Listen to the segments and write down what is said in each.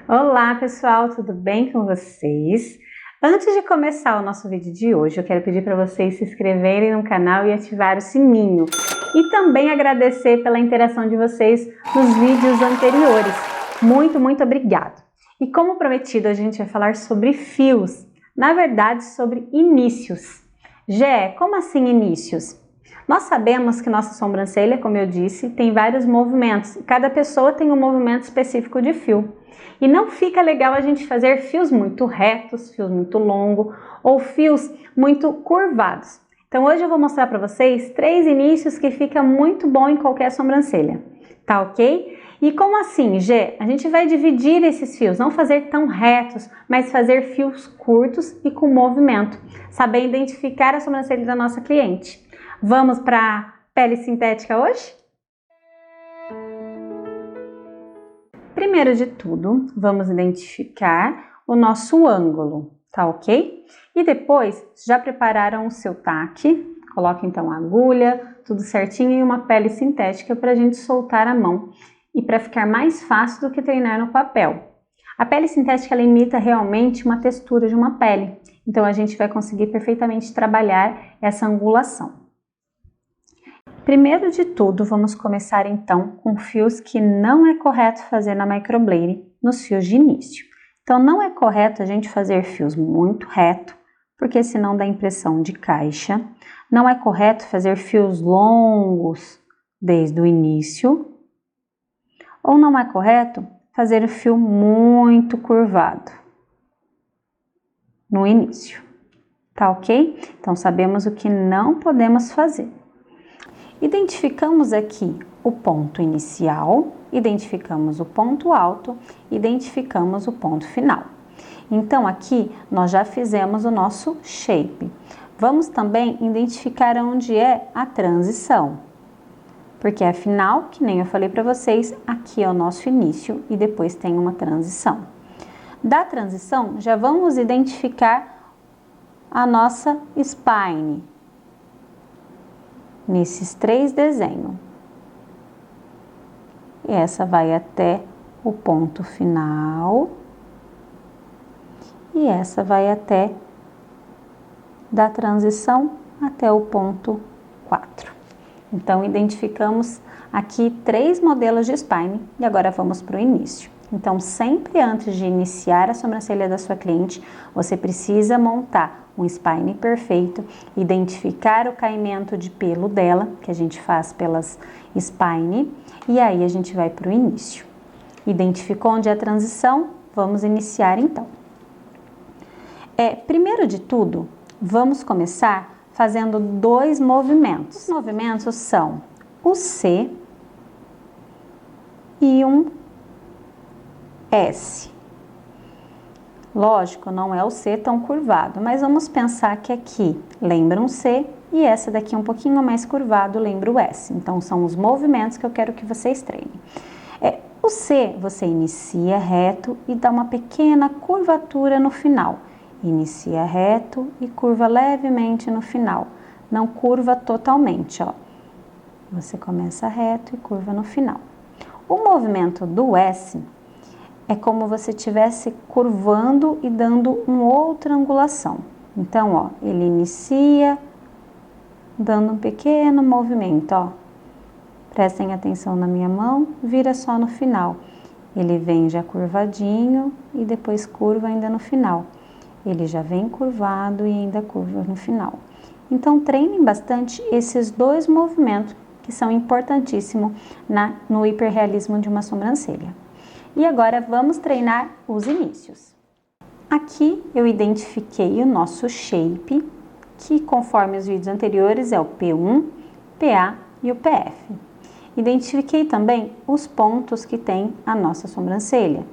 Olá pessoal, tudo bem com vocês? Antes de começar o nosso vídeo de hoje, eu quero pedir para vocês se inscreverem no canal e ativar o sininho. E também agradecer pela interação de vocês nos vídeos anteriores. Muito obrigado! E como prometido, a gente vai falar sobre fios, na verdade sobre inícios. Gé, como assim inícios? Nós sabemos que nossa sobrancelha, como eu disse, tem vários movimentos. Cada pessoa tem um movimento específico de fio. E não fica legal a gente fazer fios muito retos, fios muito longos ou fios muito curvados. Então hoje eu vou mostrar para vocês 3 inícios que fica muito bom em qualquer sobrancelha, tá ok? E como assim, Gê? A gente vai dividir esses fios, não fazer tão retos, mas fazer fios curtos e com movimento, saber identificar a sobrancelha da nossa cliente. Vamos para a pele sintética hoje? Primeiro de tudo, vamos identificar o nosso ângulo, tá ok? E depois, já prepararam o seu taque? Coloque então a agulha, tudo certinho e uma pele sintética para a gente soltar a mão e para ficar mais fácil do que treinar no papel. A pele sintética ela imita realmente uma textura de uma pele, então a gente vai conseguir perfeitamente trabalhar essa angulação. Primeiro de tudo, vamos começar então com fios que não é correto fazer na microblade nos fios de início. Então não é correto a gente fazer fios muito reto, porque senão dá impressão de caixa. Não é correto fazer fios longos desde o início. Ou não é correto fazer o fio muito curvado no início. Tá ok? Então sabemos o que não podemos fazer. Identificamos aqui o ponto inicial, identificamos o ponto alto, identificamos o ponto final. Então aqui nós já fizemos o nosso shape. Vamos também identificar onde é a transição, porque afinal, que nem eu falei para vocês, aqui é o nosso início e depois tem uma transição. Da transição já vamos identificar a nossa spine. Nesses 3 desenhos. E essa vai até o ponto final. E essa vai até da transição até o ponto 4. Então, identificamos aqui 3 modelos de spine e agora vamos para o início. Então, sempre antes de iniciar a sobrancelha da sua cliente, você precisa montar um spine perfeito, identificar o caimento de pelo dela, que a gente faz pelas spine, e aí a gente vai para o início. Identificou onde é a transição? Vamos iniciar então. Primeiro de tudo, vamos começar fazendo 2 movimentos. Os movimentos são o C e um S. Lógico, não é o C tão curvado, mas vamos pensar que aqui lembra um C e essa daqui um pouquinho mais curvado lembra o S. Então, são os movimentos que eu quero que vocês treinem. O C, você inicia reto e dá uma pequena curvatura no final. Inicia reto e curva levemente no final. Não curva totalmente, ó. Você começa reto e curva no final. O movimento do S é como você estivesse curvando e dando uma outra angulação. Então, ó, ele inicia dando um pequeno movimento, ó. Prestem atenção na minha mão, vira só no final. Ele vem já curvadinho e depois curva ainda no final. Ele já vem curvado e ainda curva no final. Então, treinem bastante esses 2 movimentos que são importantíssimos no hiperrealismo de uma sobrancelha. E agora vamos treinar os inícios. Aqui eu identifiquei o nosso shape, que conforme os vídeos anteriores é o P1, PA e o PF. Identifiquei também os pontos que tem a nossa sobrancelha.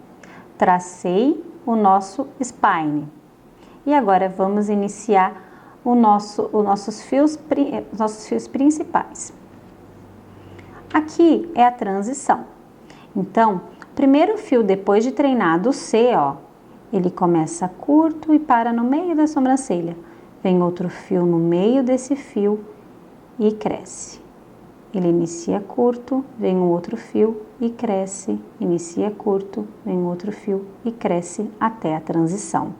Tracei o nosso spine. E agora vamos iniciar os nossos fios principais. Aqui é a transição. Então, primeiro fio depois de treinado o C, ó, ele começa curto e para no meio da sobrancelha. Vem outro fio no meio desse fio e cresce. Ele inicia curto, vem um outro fio e cresce, inicia curto, vem um outro fio e cresce até a transição.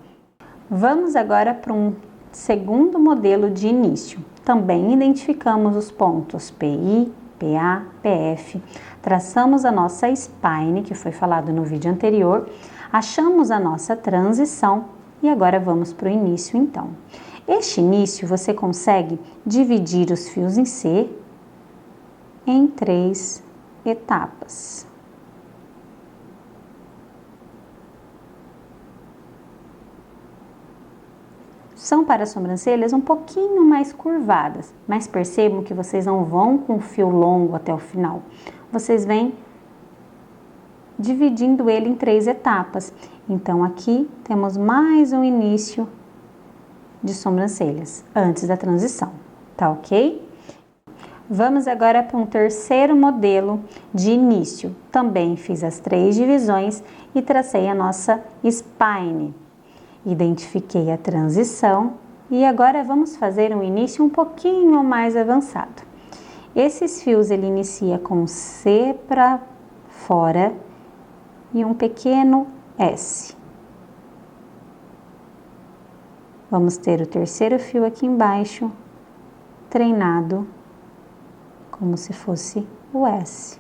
Vamos agora para um segundo modelo de início. Também identificamos os pontos PI, PA, PF, traçamos a nossa spine, que foi falado no vídeo anterior, achamos a nossa transição e agora vamos para o início então. Este início você consegue dividir os fios em C em 3 etapas. São para as sobrancelhas um pouquinho mais curvadas, mas percebam que vocês não vão com o fio longo até o final. Vocês vêm dividindo ele em 3 etapas. Então aqui temos mais um início de sobrancelhas antes da transição, tá ok? Vamos agora para um terceiro modelo de início. Também fiz as 3 divisões e tracei a nossa spine. Identifiquei a transição e agora vamos fazer um início um pouquinho mais avançado. Esses fios ele inicia com C para fora e um pequeno S. Vamos ter o terceiro fio aqui embaixo, treinado como se fosse o S.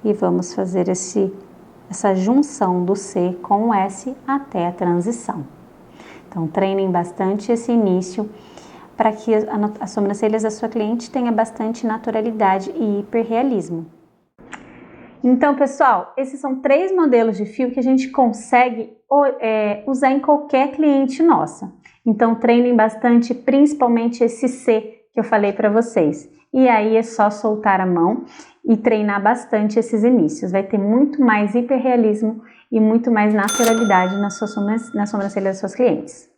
E vamos fazer essa junção do C com o S até a transição. Então, treinem bastante esse início para que as sobrancelhas da sua cliente tenha bastante naturalidade e hiperrealismo. Então, pessoal, esses são 3 modelos de fio que a gente consegue usar em qualquer cliente nossa. Então, treinem bastante, principalmente esse C que eu falei para vocês. E aí é só soltar a mão e treinar bastante esses inícios. Vai ter muito mais hiperrealismo e muito mais naturalidade nas sobrancelhas das suas clientes.